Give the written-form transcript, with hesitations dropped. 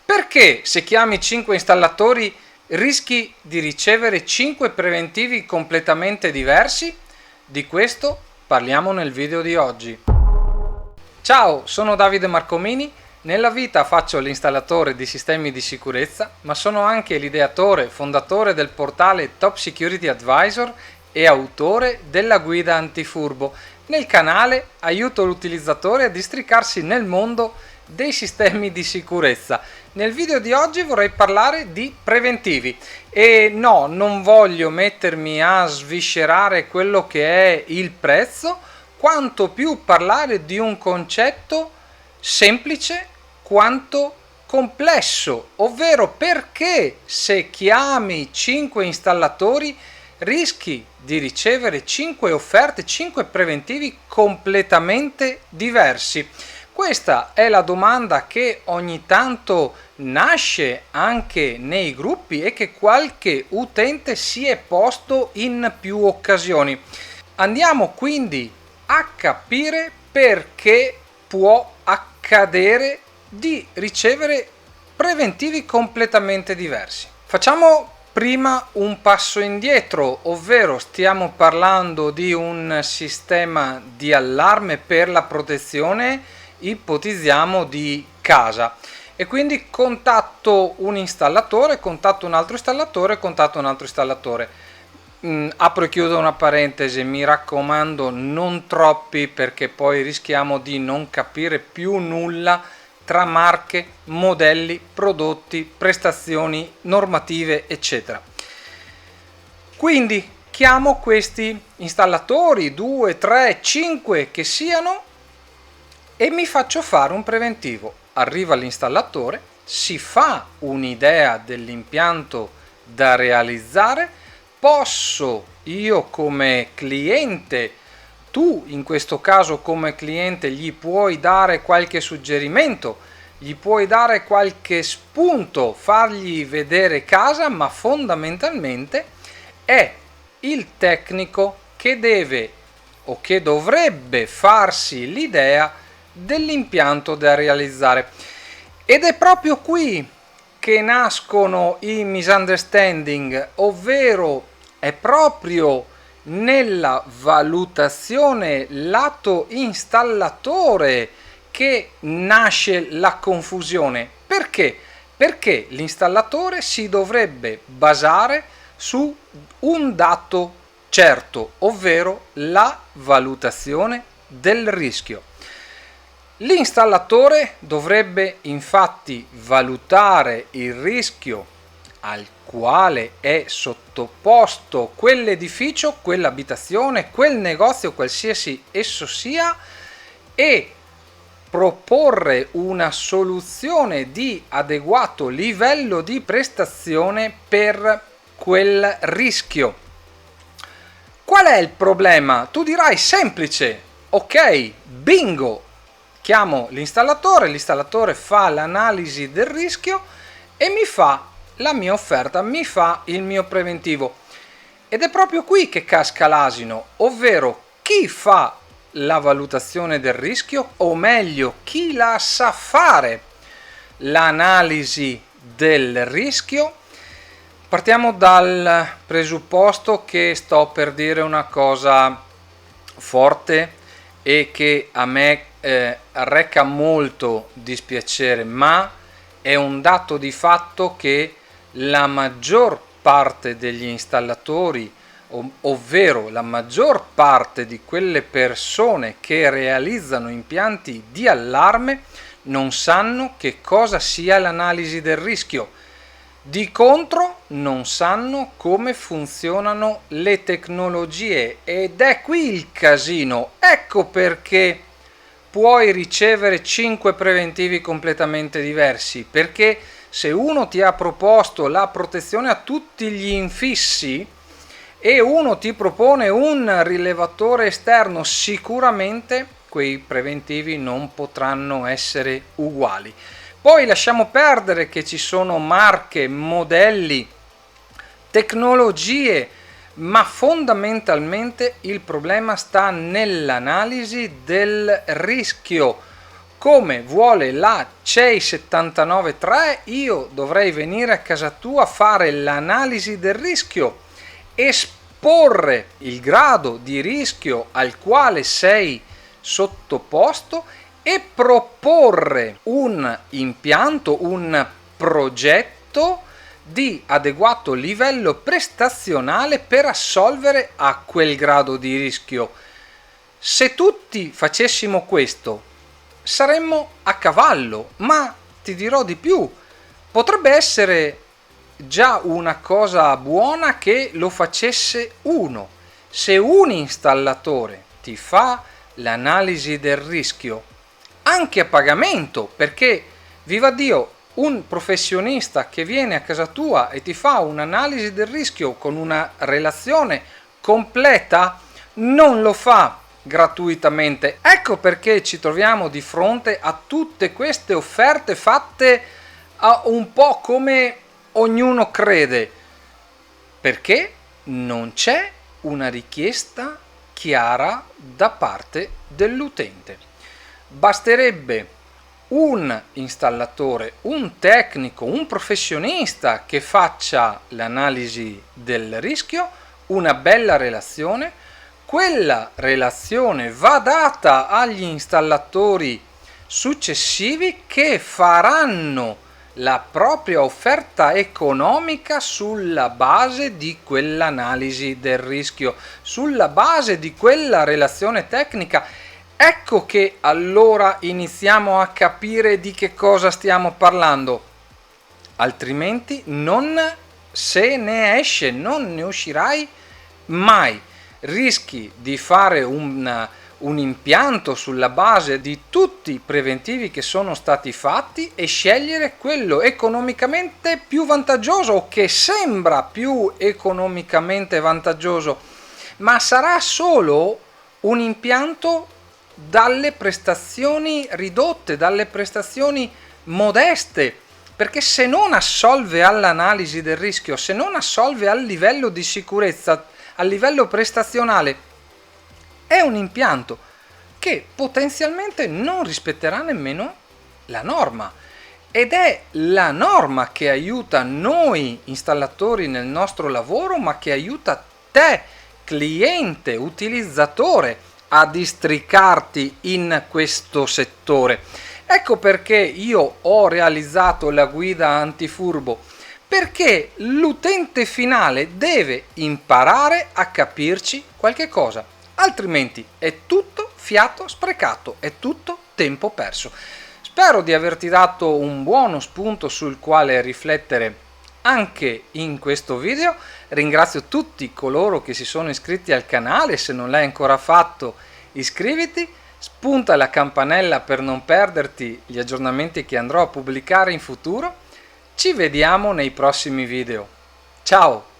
Perché se chiami 5 installatori rischi di ricevere 5 preventivi completamente diversi? Di questo parliamo nel video di oggi. Ciao, sono Davide Marcomini. Nella vita faccio l'installatore di sistemi di sicurezza, ma sono anche l'ideatore, fondatore del portale Top Security Advisor e autore della guida antifurbo. Nel canale aiuto l'utilizzatore a districarsi nel mondo dei sistemi di sicurezza. Nel video di oggi vorrei parlare di preventivi e no, non voglio mettermi a sviscerare quello che è il prezzo, quanto più parlare di un concetto semplice quanto complesso, ovvero perché se chiami 5 installatori rischi di ricevere 5 offerte, 5 preventivi completamente diversi. Questa è la domanda che ogni tanto nasce anche nei gruppi e che qualche utente si è posto in più occasioni. Andiamo quindi a capire perché può accadere di ricevere preventivi completamente diversi. Facciamo prima un passo indietro, ovvero stiamo parlando di un sistema di allarme per la protezione, ipotizziamo di casa, e quindi contatto un installatore, contatto un altro installatore, contatto un altro installatore. Apro e chiudo una parentesi, mi raccomando non troppi, perché poi rischiamo di non capire più nulla tra marche, modelli, prodotti, prestazioni, normative, eccetera. Quindi chiamo questi installatori, 2, 3, 5 che siano, e mi faccio fare un preventivo. Arriva l'installatore, si fa un'idea dell'impianto da realizzare, posso io come cliente, tu in questo caso come cliente gli puoi dare qualche suggerimento, gli puoi dare qualche spunto, fargli vedere casa, ma fondamentalmente è il tecnico che deve o che dovrebbe farsi l'idea dell'impianto da realizzare. Ed è proprio qui che nascono i misunderstanding, ovvero è proprio nella valutazione lato installatore che nasce la confusione. Perché? Perché l'installatore si dovrebbe basare su un dato certo, ovvero la valutazione del rischio. L'installatore dovrebbe infatti valutare il rischio al quale è sottoposto quell'edificio, quell'abitazione, quel negozio, qualsiasi esso sia, e proporre una soluzione di adeguato livello di prestazione per quel rischio. Qual è il problema? Tu dirai semplice, ok, bingo! Chiamo l'installatore fa l'analisi del rischio e mi fa la mia offerta, mi fa il mio preventivo. Ed è proprio qui che casca l'asino, ovvero chi fa la valutazione del rischio, o meglio chi la sa fare l'analisi del rischio. Partiamo dal presupposto che sto per dire una cosa forte e che a me reca molto dispiacere, ma è un dato di fatto che la maggior parte degli installatori, ovvero la maggior parte di quelle persone che realizzano impianti di allarme, non sanno che cosa sia l'analisi del rischio. Di contro non sanno come funzionano le tecnologie, ed è qui il casino. Ecco perché puoi ricevere 5 preventivi completamente diversi, perché se uno ti ha proposto la protezione a tutti gli infissi e uno ti propone un rilevatore esterno, sicuramente quei preventivi non potranno essere uguali. Poi lasciamo perdere che ci sono marche, modelli, tecnologie, ma fondamentalmente il problema sta nell'analisi del rischio. come vuole la CEI 793, io dovrei venire a casa tua a fare l'analisi del rischio, esporre il grado di rischio al quale sei sottoposto e proporre un impianto, un progetto di adeguato livello prestazionale per assolvere a quel grado di rischio. Se tutti facessimo questo, saremmo a cavallo, ma ti dirò di più, potrebbe essere già una cosa buona che lo facesse uno. Se un installatore ti fa l'analisi del rischio anche a pagamento, perché viva Dio, un professionista che viene a casa tua e ti fa un'analisi del rischio con una relazione completa non lo fa gratuitamente. Ecco perché ci troviamo di fronte a tutte queste offerte fatte a un po' come ognuno crede, perché non c'è una richiesta chiara da parte dell'utente. Basterebbe un installatore, un tecnico, un professionista che faccia l'analisi del rischio, una bella relazione. Quella relazione va data agli installatori successivi che faranno la propria offerta economica sulla base di quell'analisi del rischio, sulla base di quella relazione tecnica. Ecco che allora iniziamo a capire di che cosa stiamo parlando, altrimenti non se ne esce, non ne uscirai mai. Rischi di fare un impianto sulla base di tutti i preventivi che sono stati fatti e scegliere quello economicamente più vantaggioso o che sembra più economicamente vantaggioso, ma sarà solo un impianto dalle prestazioni ridotte, dalle prestazioni modeste, perché se non assolve all'analisi del rischio, se non assolve al livello di sicurezza, a livello prestazionale, è un impianto che potenzialmente non rispetterà nemmeno la norma, ed è la norma che aiuta noi installatori nel nostro lavoro, ma che aiuta te, cliente, utilizzatore, a districarti in questo settore. Ecco perché io ho realizzato la guida antifurbo, perché l'utente finale deve imparare a capirci qualche cosa, altrimenti è tutto fiato sprecato, è tutto tempo perso. Spero di averti dato un buono spunto sul quale riflettere anche in questo video. Ringrazio tutti coloro che si sono iscritti al canale, se non l'hai ancora fatto iscriviti, spunta la campanella per non perderti gli aggiornamenti che andrò a pubblicare in futuro. Ci vediamo nei prossimi video. Ciao!